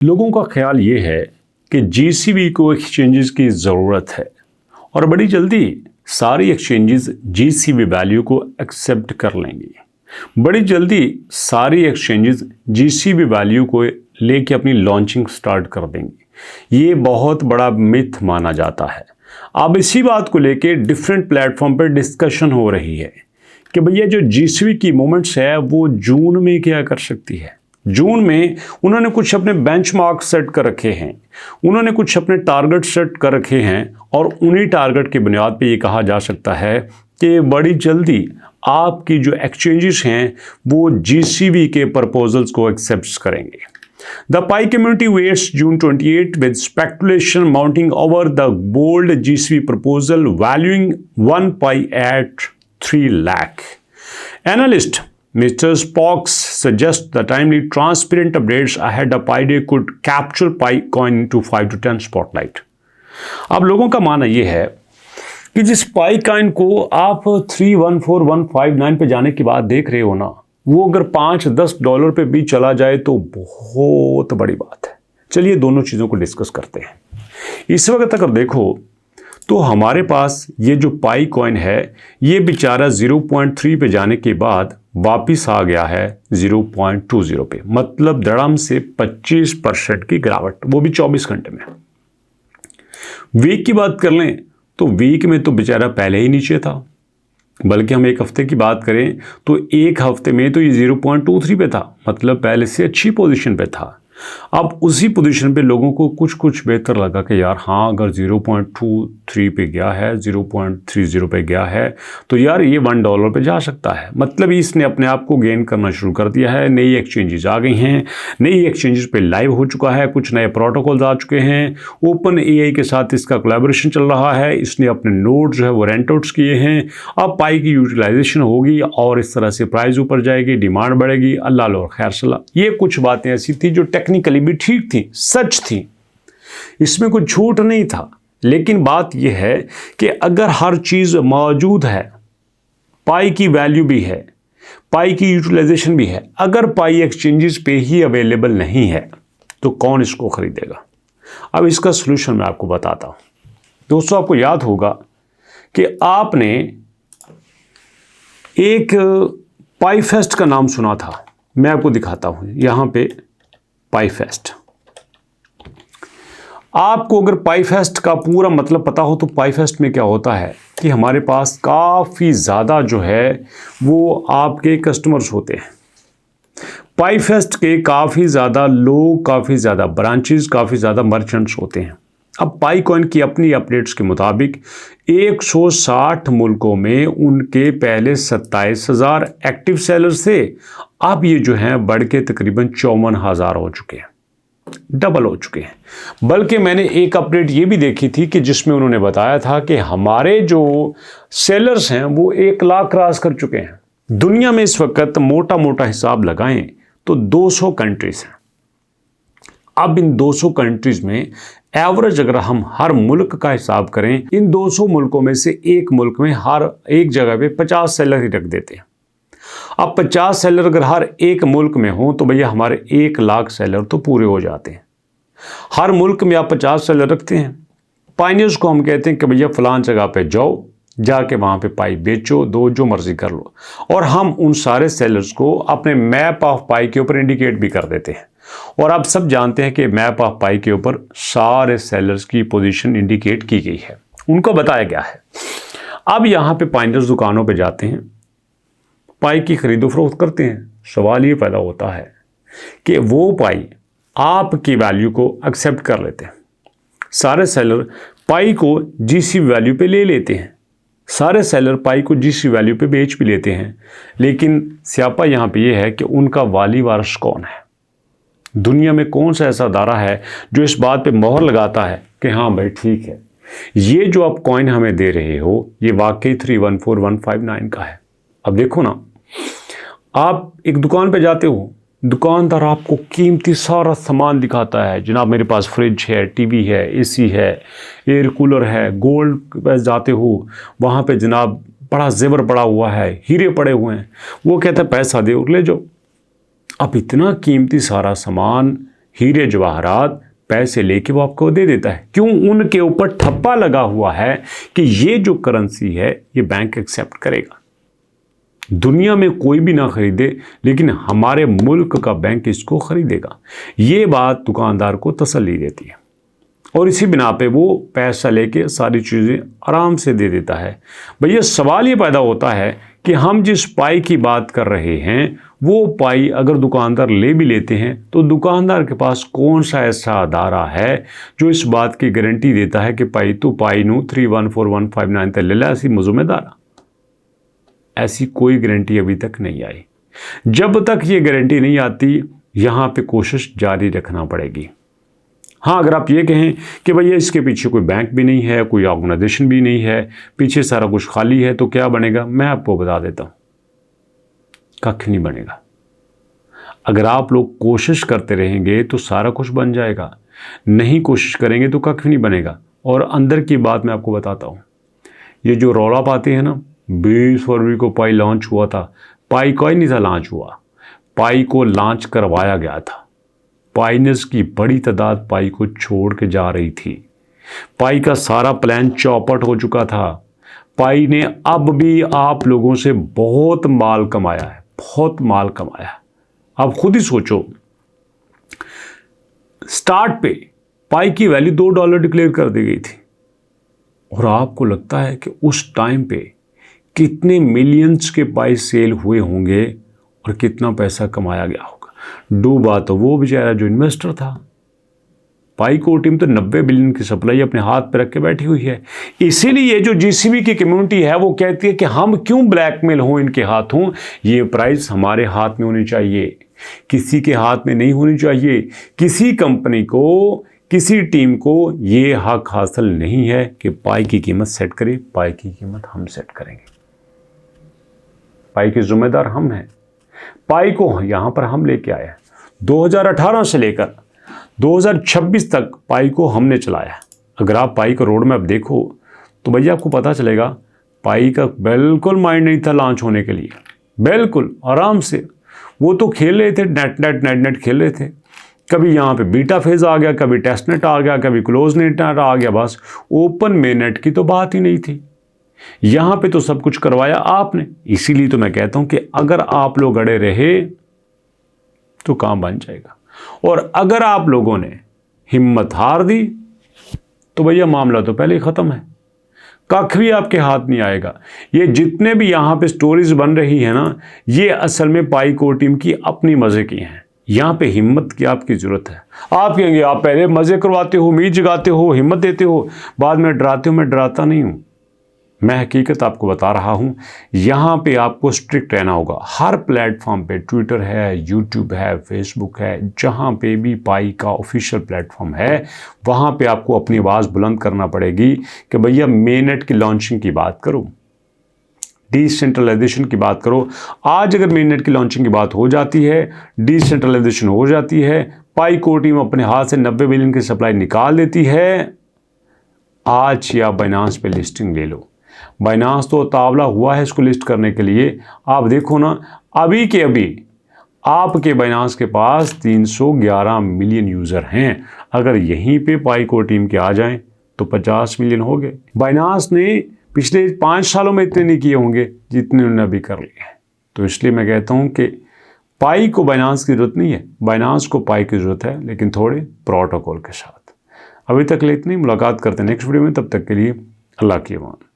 लोगों का ख्याल ये है कि जीसीबी को एक्सचेंजेस की ज़रूरत है और बड़ी जल्दी सारी एक्सचेंजेस जीसीबी वैल्यू को एक्सेप्ट कर लेंगी। बड़ी जल्दी सारी एक्सचेंजेस जीसीबी वैल्यू को लेके अपनी लॉन्चिंग स्टार्ट कर देंगी। ये बहुत बड़ा मिथ माना जाता है। अब इसी बात को लेके डिफरेंट प्लेटफॉर्म पर डिस्कशन हो रही है कि भैया जो जीसीबी की मूवमेंट्स है वो जून में क्या कर सकती है। जून में उन्होंने कुछ अपने बेंचमार्क सेट कर रखे हैं, उन्होंने कुछ अपने टारगेट सेट कर रखे हैं और उन्हीं टारगेट की बुनियाद पे ये कहा जा सकता है कि बड़ी जल्दी आपकी जो एक्सचेंजेस हैं वो जीसीबी के प्रपोजल्स को एक्सेप्ट करेंगे। The Pi community waits June 28 with speculation mounting over the bold GCB proposal valuing 1 Pi at 3 lakh. Analyst Mr. Spox suggests the timely, transparent updates ahead of Pi Day could capture Pi coin into 5 to 10 spotlight. अब लोगों का मानना यह है कि जिस पाई coin को आप 314159 पे जाने के बाद देख रहे हो ना, वो अगर $5-10 पे भी चला जाए तो बहुत बड़ी बात है। चलिए दोनों चीज़ों को डिस्कस करते हैं। इस वक्त अगर देखो तो हमारे पास ये जो पाई कॉइन है ये बेचारा 0.3 पे जाने के बाद वापस आ गया है 0.20 पे, मतलब धड़म से 25% की गिरावट, वो भी 24 घंटे में। वीक की बात कर लें तो वीक में तो बेचारा पहले ही नीचे था, बल्कि हम एक हफ्ते की बात करें तो एक हफ्ते में तो ये 0.23 पे था, मतलब पहले से अच्छी पोजीशन पे था। अब उसी पोजीशन पे लोगों को कुछ बेहतर लगा कि यार हाँ, अगर 0.23 पे गया है, 0.30 पे गया है तो यार ये $1 पे जा सकता है। मतलब इसने अपने आप को गेन करना शुरू कर दिया है। नई एक्सचेंजेस आ गई हैं, नई एक्सचेंजेस पे लाइव हो चुका है, कुछ नए प्रोटोकॉल्स आ चुके हैं, ओपन एआई के साथ इसका कोलैबोरेशन चल रहा है, इसने अपने नोड जो है वो रेंट आउट्स किए हैं। अब पाई की यूटिलाइजेशन होगी और इस तरह से प्राइस ऊपर जाएगी, डिमांड बढ़ेगी, अल्लाह और खैर सलाह। ये कुछ बातें ऐसी थी जो टेक्निकली भी ठीक थी, सच थी, इसमें कोई झूठ नहीं था। लेकिन बात यह है कि अगर हर चीज मौजूद है, पाई की वैल्यू भी है, पाई की यूटिलाइजेशन भी है, अगर पाई एक्सचेंजेस पे ही अवेलेबल नहीं है तो कौन इसको खरीदेगा। अब इसका सलूशन मैं आपको बताता हूं। दोस्तों, आपको याद होगा कि आपने एक पाई फेस्ट का नाम सुना था। मैं आपको दिखाता हूं यहां पे पाई फेस्ट। आपको अगर पाई फेस्ट का पूरा मतलब पता हो तो पाई फेस्ट में क्या होता है कि हमारे पास काफ़ी ज़्यादा जो है वो आपके कस्टमर्स होते हैं। पाई फेस्ट के काफ़ी ज़्यादा लोग, काफ़ी ज़्यादा ब्रांचेस, काफ़ी ज़्यादा मर्चेंट्स होते हैं। अब पाई कॉइन की अपनी अपडेट्स के मुताबिक 160 मुल्कों में उनके पहले 27,000 एक्टिव सेलर्स थे। अब ये जो हैं बढ़ के तकरीबन 54,000 हो चुके हैं, डबल हो चुके हैं। बल्कि मैंने एक अपडेट ये भी देखी थी कि जिसमें उन्होंने बताया था कि हमारे जो सेलर्स हैं वो 1 लाख क्रॉस कर चुके हैं। दुनिया में इस वक्त मोटा मोटा हिसाब लगाएं तो 200 कंट्रीज हैं। अब इन 200 कंट्रीज में एवरेज अगर हम हर मुल्क का हिसाब करें, इन 200 मुल्कों में से एक मुल्क में हर एक जगह पे 50 सेलर ही रख देते हैं। अब 50 सेलर अगर हर एक मुल्क में हो तो भैया हमारे 1 लाख सेलर तो पूरे हो जाते हैं। हर मुल्क में आप 50 सेलर रखते हैं। पाइनियर्स को हम कहते हैं कि भैया फलान जगह पे जाओ, जाके वहाँ पे पाई बेचो, दो, जो मर्जी कर लो। और हम उन सारे सेलर्स को अपने मैप ऑफ पाई के ऊपर इंडिकेट भी कर देते हैं। और आप सब जानते हैं कि मैप ऑफ पाई के ऊपर सारे सेलर्स की पोजीशन इंडिकेट की गई है, उनको बताया गया है। अब यहाँ पे पाइनियर्स दुकानों पे जाते हैं, पाई की खरीदो फरोख्त करते हैं। सवाल ये पैदा होता है कि वो पाई आपकी वैल्यू को एक्सेप्ट कर लेते हैं। सारे सेलर पाई को जीसी वैल्यू पे ले लेते हैं, सारे सेलर पाई को जीसी वैल्यू पे बेच भी लेते हैं। लेकिन स्यापा यहाँ पे ये है कि उनका वाली वारिस कौन है। दुनिया में कौन सा ऐसा अदारा है जो इस बात पे मोहर लगाता है कि हाँ भाई ठीक है, ये जो आप कॉइन हमें दे रहे हो ये वाकई 314159 का है। अब देखो ना, आप एक दुकान पे जाते हो, दुकानदार आपको कीमती सारा सामान दिखाता है। जनाब मेरे पास फ्रिज है, टीवी है, एसी है, एयर कूलर है। गोल्ड पे जाते हो, वहाँ पे जनाब बड़ा जेवर पड़ा हुआ है, हीरे पड़े हुए हैं। वो कहता है पैसा दे और ले जाओ। अब इतना कीमती सारा सामान हीरे जवाहरात पैसे लेके वो आपको दे देता है। क्यों? उनके ऊपर ठप्पा लगा हुआ है कि ये जो करेंसी है ये बैंक एक्सेप्ट करेगा। दुनिया में कोई भी ना खरीदे लेकिन हमारे मुल्क का बैंक इसको खरीदेगा। ये बात दुकानदार को तसल्ली देती है और इसी बिना पे वो पैसा लेके सारी चीज़ें आराम से दे देता है। भैया सवाल ये पैदा होता है कि हम जिस पाई की बात कर रहे हैं वो पाई अगर दुकानदार ले भी लेते हैं तो दुकानदार के पास कौन सा ऐसा अदारा है जो इस बात की गारंटी देता है कि पाई तो पाई नू 314159 तक ले ला, ऐसी मजुमेदारा। ऐसी कोई गारंटी अभी तक नहीं आई। जब तक ये गारंटी नहीं आती यहाँ पे कोशिश जारी रखना पड़ेगी। हाँ, अगर आप ये कहें कि भैया इसके पीछे कोई बैंक भी नहीं है, कोई ऑर्गेनाइजेशन भी नहीं है, पीछे सारा कुछ खाली है, तो क्या बनेगा? मैं आपको बता देता हूँ, कख नहीं बनेगा। अगर आप लोग कोशिश करते रहेंगे तो सारा कुछ बन जाएगा, नहीं कोशिश करेंगे तो कख नहीं बनेगा। और अंदर की बात मैं आपको बताता हूँ, ये जो रौला पाते हैं ना, 20 फरवरी को पाई लॉन्च हुआ था। पाई कोई नहीं था लॉन्च हुआ, पाई को लॉन्च करवाया गया था। पाइनर्स की बड़ी तादाद पाई को छोड़ के जा रही थी। पाई का सारा प्लान चौपट हो चुका था। पाई ने अब भी आप लोगों से बहुत माल कमाया है, बहुत माल कमाया। आप खुद ही सोचो, स्टार्ट पे पाई की वैल्यू $2 डिक्लेयर कर दी गई थी और आपको लगता है कि उस टाइम पे कितने मिलियंस के पाई सेल हुए होंगे और कितना पैसा कमाया गया होगा। डूबा तो वो बेचारा जो इन्वेस्टर था। पाई को टीम तो 90 बिलियन की सप्लाई अपने हाथ पे रख के बैठी हुई है। इसीलिए जो जीसीबी की कम्युनिटी है वो कहती है कि हम क्यों ब्लैकमेल हों इनके हाथों, ये प्राइस हमारे हाथ में होनी चाहिए, किसी के हाथ में नहीं होनी चाहिए। किसी कंपनी को, किसी टीम को ये हक हासिल नहीं है कि पाई की कीमत सेट करे। पाई की कीमत हम सेट करेंगे। पाई के जिम्मेदार हम हैं। पाई को यहां पर हम लेके आए हैं। 2018 से लेकर 2026 तक पाई को हमने चलाया। अगर आप पाई का रोड मैप देखो तो भैया आपको पता चलेगा पाई का बिल्कुल माइंड नहीं था लॉन्च होने के लिए। बिल्कुल आराम से वो तो खेल रहे थे, नेट खेल रहे थे। कभी यहाँ पे बीटा फेज आ गया, कभी टेस्ट नेट आ गया, कभी क्लोज नेट आ गया। बस ओपन मेन नेट की तो बात ही नहीं थी। यहां पे तो सब कुछ करवाया आपने। इसीलिए तो मैं कहता हूं कि अगर आप लोग अड़े रहे तो काम बन जाएगा, और अगर आप लोगों ने हिम्मत हार दी तो भैया मामला तो पहले ही खत्म है। कख भी आपके हाथ नहीं आएगा। ये जितने भी यहां पे स्टोरीज बन रही है ना, ये असल में पाई कोर टीम की अपनी मजे की हैं। यहां पे हिम्मत की आपकी जरूरत है। आप कहेंगे आप पहले मजे करवाते हो, उम्मीद जगाते हो, हिम्मत देते हो, बाद में डराते हो। मैं डराता नहीं हूं, मैं हकीकत आपको बता रहा हूं। यहां पे आपको स्ट्रिक्ट रहना होगा। हर प्लेटफॉर्म पे, ट्विटर है, यूट्यूब है, फेसबुक है, जहां पे भी पाई का ऑफिशियल प्लेटफॉर्म है वहां पे आपको अपनी आवाज़ बुलंद करना पड़ेगी कि भैया मेननेट की लॉन्चिंग की बात करो, डिसेंट्रलाइजेशन की बात करो। आज अगर मेननेट की लॉन्चिंग की बात हो जाती है, डिसेंट्रलाइजेशन हो जाती है, पाई कोर टीम अपने हाथ से 90 बिलियन की सप्लाई निकाल देती है, आज या बाइनांस पे लिस्टिंग ले लो। बाइनांस तो तावला हुआ है इसको लिस्ट करने के लिए। आप देखो ना, अभी के अभी आपके बाइनांस के पास 311 मिलियन यूज़र हैं। अगर यहीं पे पाई कोर टीम के आ जाएं तो 50 मिलियन हो गए। बाइनांस ने पिछले 5 सालों में इतने नहीं किए होंगे जितने उन्होंने अभी कर लिए हैं। तो इसलिए मैं कहता हूं कि पाई को बाइनांस की ज़रूरत नहीं है, बाइनांस को पाई की ज़रूरत है, लेकिन थोड़े प्रोटोकॉल के साथ। अभी तक ले इतनी। मुलाकात करते हैं नेक्स्ट वीडियो में, तब तक के लिए अल्लाह की अमान।